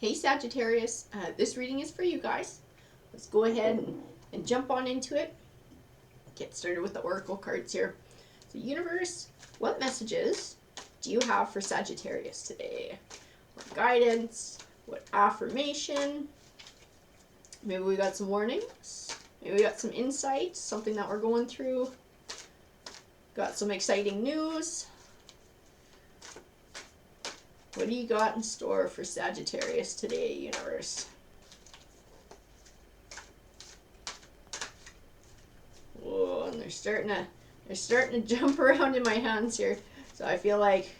Hey Sagittarius, this reading is for you guys. Let's go ahead and jump on into it. Get started with the oracle cards here. So universe, what messages do you have for Sagittarius today? What guidance? What affirmation? Maybe we got some warnings. Maybe we got some insights, something that we're going through. Got some exciting news. What do you got in store for Sagittarius today, universe? Whoa, and they're starting to jump around in my hands here. So I feel like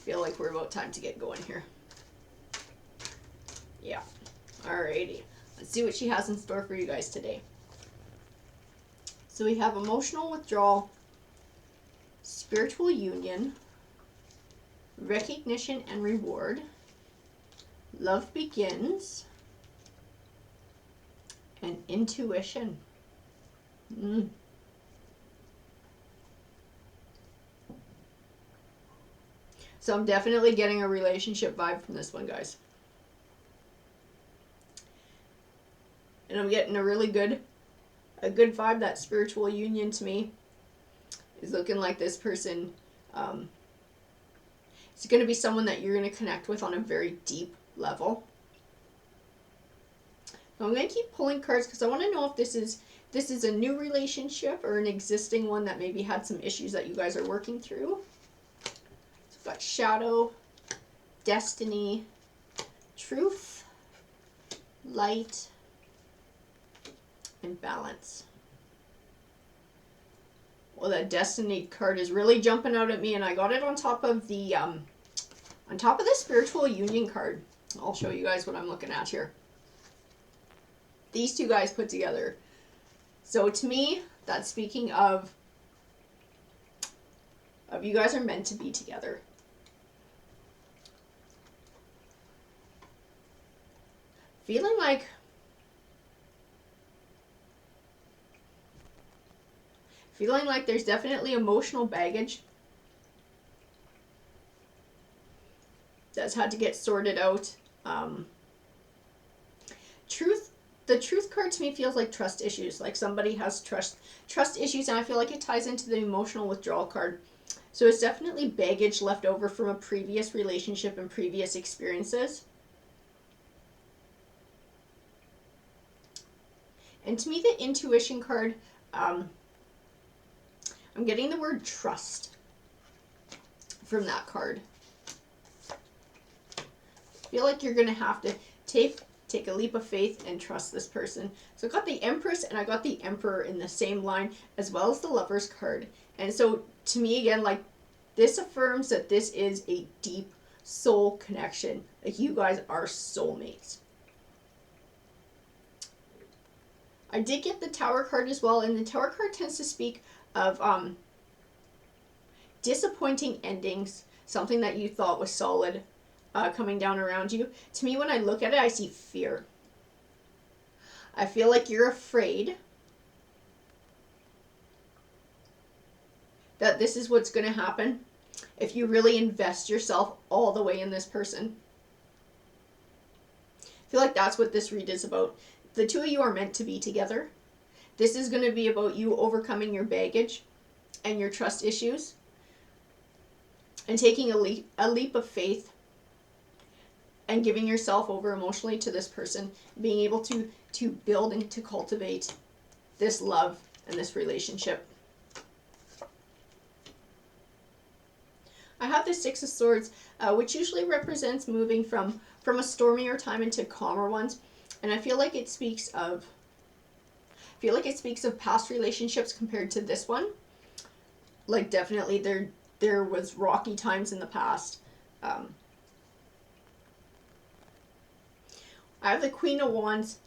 we're about time to get going here. Yeah. Alrighty. Let's see what she has in store for you guys today. So we have emotional withdrawal, spiritual union, recognition and reward, love begins, and intuition. So I'm definitely getting a relationship vibe from this one, guys. And I'm getting a really good vibe. That spiritual union to me is looking like this person it's going to be someone that you're going to connect with on a very deep level. Now I'm going to keep pulling cards because I want to know if this is a new relationship or an existing one that maybe had some issues that you guys are working through. So we've got shadow, destiny, truth, light, and balance. Well, that destiny card is really jumping out at me, and I got it on top of the spiritual union card. I'll show you guys what I'm looking at here. These two guys put together. So to me, that's speaking of you guys are meant to be together. Feeling like there's definitely emotional baggage that's had to get sorted out. The truth card to me feels like trust issues, like somebody has trust issues, and I feel like it ties into the emotional withdrawal card. So it's definitely baggage left over from a previous relationship and previous experiences. And to me, the intuition card, I'm getting the word trust from that card. I feel like you're going to have to take a leap of faith and trust this person. So I got the Empress and I got the Emperor in the same line, as well as the Lover's card. And so to me, again, like, this affirms that this is a deep soul connection. Like, you guys are soulmates. I did get the Tower card as well, and the Tower card tends to speak of disappointing endings, something that you thought was solid coming down around you. To me, when I look at it, I see fear. I feel like you're afraid that this is what's going to happen if you really invest yourself all the way in this person. I feel like that's what this read is about. The two of you are meant to be together. This is going to be about you overcoming your baggage and your trust issues and taking a leap of faith and giving yourself over emotionally to this person, being able to build and to cultivate this love and this relationship. I have the Six of Swords, which usually represents moving from a stormier time into calmer ones. And I feel like it speaks of past relationships compared to this one. Like, definitely there was rocky times in the past. I have the Queen of Wands,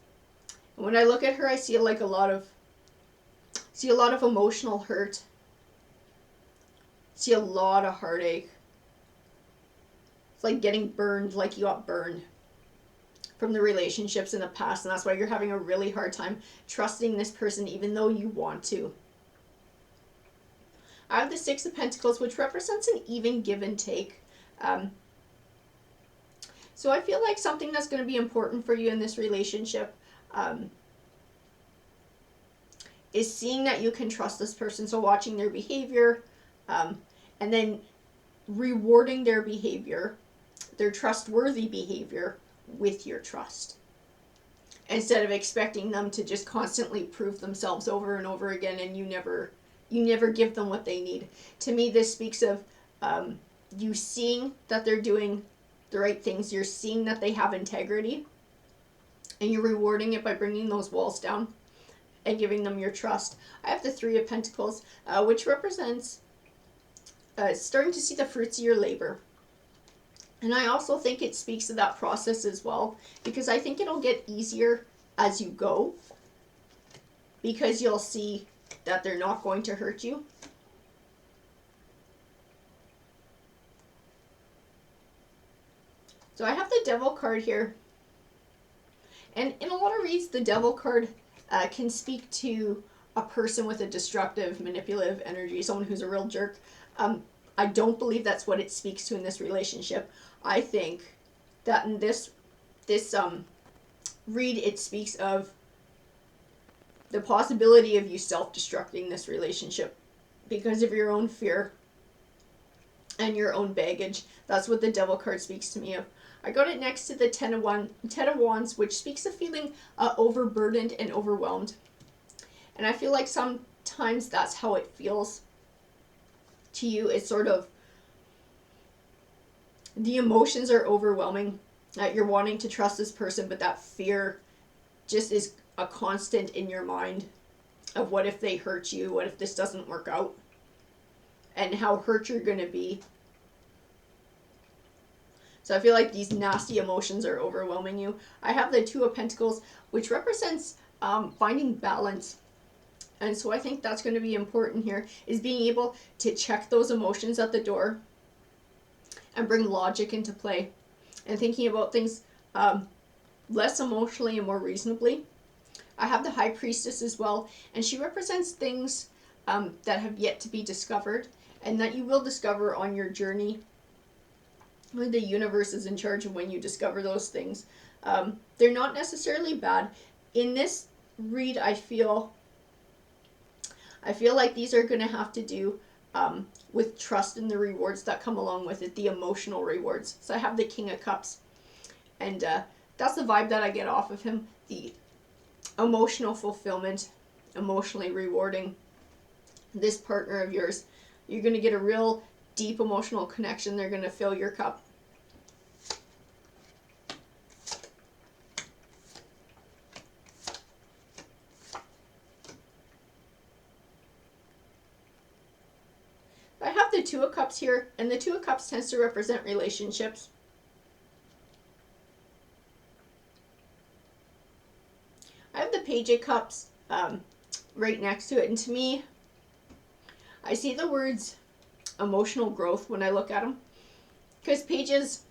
and when I look at her, I see like a lot of emotional hurt. See a lot of heartache. It's like getting burned, like you got burned from the relationships in the past, and that's why you're having a really hard time trusting this person even though you want to. I have the Six of Pentacles, which represents an even give and take. So I feel like something that's going to be important for you in this relationship is seeing that you can trust this person. So watching their behavior and then rewarding their behavior, their trustworthy behavior, with your trust. Instead of expecting them to just constantly prove themselves over and over again, and you never give them what they need. To me, this speaks of you seeing that they're doing the right things. You're seeing that they have integrity, and you're rewarding it by bringing those walls down and giving them your trust. I have the Three of Pentacles, which represents starting to see the fruits of your labor. And I also think it speaks of that process as well, because I think it'll get easier as you go, because you'll see that they're not going to hurt you. So I have the Devil card here. And in a lot of reads, the Devil card can speak to a person with a destructive, manipulative energy, someone who's a real jerk. I don't believe that's what it speaks to in this relationship. I think that in this read, it speaks of the possibility of you self-destructing this relationship because of your own fear and your own baggage. That's what the Devil card speaks to me of. I got it next to the Ten of Wands, which speaks of feeling overburdened and overwhelmed. And I feel like sometimes that's how it feels to you. It's sort of, the emotions are overwhelming. You're wanting to trust this person, but that fear just is a constant in your mind of what if they hurt you, what if this doesn't work out, and how hurt you're going to be. So I feel like these nasty emotions are overwhelming you. I have the Two of Pentacles, which represents finding balance. And so I think that's going to be important here, is being able to check those emotions at the door and bring logic into play and thinking about things less emotionally and more reasonably. I have the High Priestess as well, and she represents things that have yet to be discovered and that you will discover on your journey. The universe is in charge of when you discover those things. They're not necessarily bad. In this read, I feel like these are going to have to do with trust and the rewards that come along with it, the emotional rewards. So I have the King of Cups, and that's the vibe that I get off of him, the emotional fulfillment, emotionally rewarding this partner of yours. You're going to get a real deep emotional connection. They're going to fill your cup. I have the Two of Cups here, and the Two of Cups tends to represent relationships. I have the Page of Cups right next to it, and to me, I see the words emotional growth when I look at them, because pages,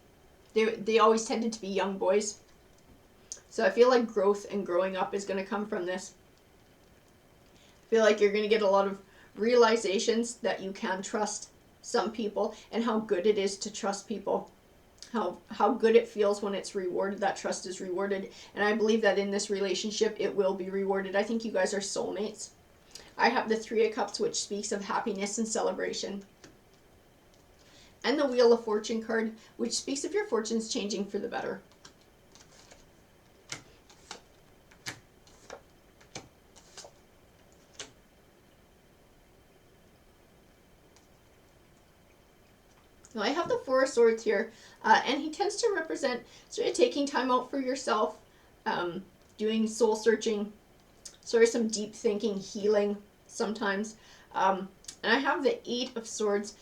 they always tended to be young boys. So I feel like growth and growing up is going to come from this. I feel like you're going to get a lot of realizations that you can trust some people and how good it is to trust people. How good it feels when it's rewarded, that trust is rewarded. And I believe that in this relationship, it will be rewarded. I think you guys are soulmates. I have the Three of Cups, which speaks of happiness and celebration. And the Wheel of Fortune card, which speaks of your fortunes changing for the better. Now I have the Four of Swords here, and he tends to represent sort of taking time out for yourself, doing soul searching, sort of some deep thinking, healing sometimes. And I have the Eight of Swords,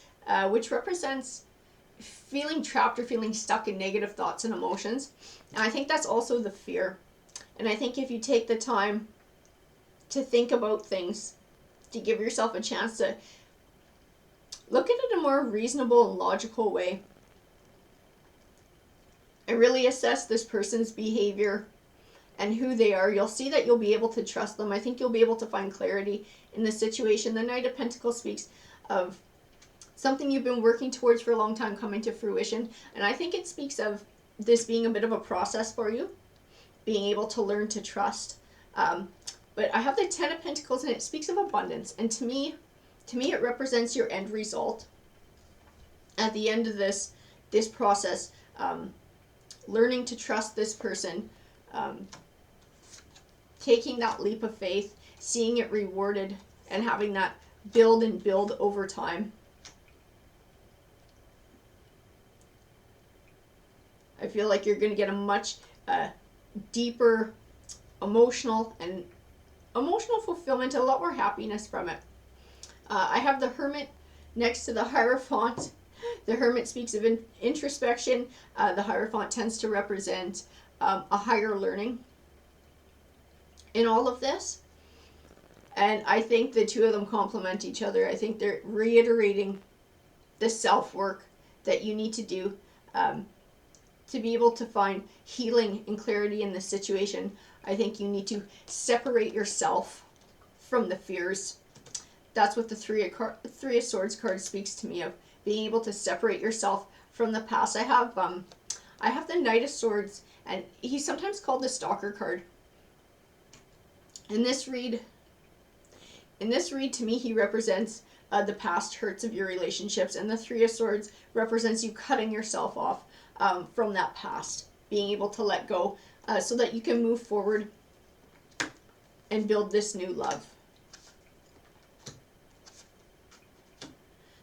which represents feeling trapped or feeling stuck in negative thoughts and emotions. And I think that's also the fear. And I think if you take the time to think about things, to give yourself a chance to look at it in a more reasonable and logical way, and really assess this person's behavior and who they are, you'll see that you'll be able to trust them. I think you'll be able to find clarity in the situation. The Knight of Pentacles speaks of something you've been working towards for a long time coming to fruition. And I think it speaks of this being a bit of a process for you, being able to learn to trust. But I have the Ten of Pentacles, and it speaks of abundance. And to me, it represents your end result. At the end of this process, learning to trust this person, taking that leap of faith, seeing it rewarded, and having that build and build over time. I feel like you're going to get a much deeper emotional fulfillment, a lot more happiness from it. I have the Hermit next to the Hierophant. The Hermit speaks of introspection. The Hierophant tends to represent a higher learning in all of this. And I think the two of them complement each other. I think they're reiterating the self-work that you need to do to be able to find healing and clarity in this situation. I think you need to separate yourself from the fears. That's what the Three of Swords card speaks to me of, being able to separate yourself from the past. I have the Knight of Swords, and he's sometimes called the Stalker card. In this read, to me, he represents the past hurts of your relationships, and the Three of Swords represents you cutting yourself off from that past, being able to let go so that you can move forward and build this new love.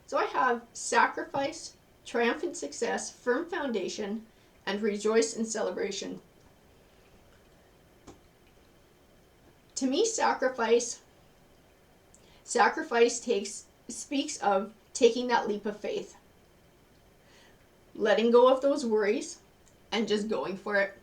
So I have sacrifice, triumphant success, firm foundation, and rejoice in celebration. To me, sacrifice speaks of taking that leap of faith, letting go of those worries and just going for it,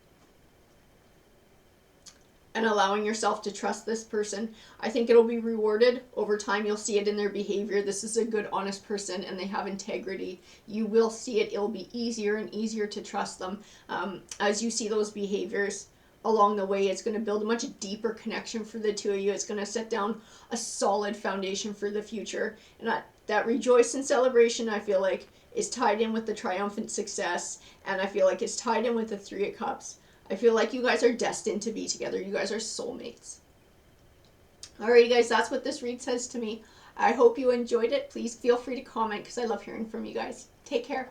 and allowing yourself to trust this person. I think it'll be rewarded over time. You'll see it in their behavior. This is a good, honest person, and they have integrity. You will see it. It'll be easier and easier to trust them. As you see those behaviors along the way, it's going to build a much deeper connection for the two of you. It's going to set down a solid foundation for the future. And that rejoice and celebration, I feel like, is tied in with the triumphant success, and I feel like it's tied in with the Three of Cups. I feel like you guys are destined to be together. You guys are soulmates. Alrighty, guys, that's what this read says to me. I hope you enjoyed it. Please feel free to comment because I love hearing from you guys. Take care.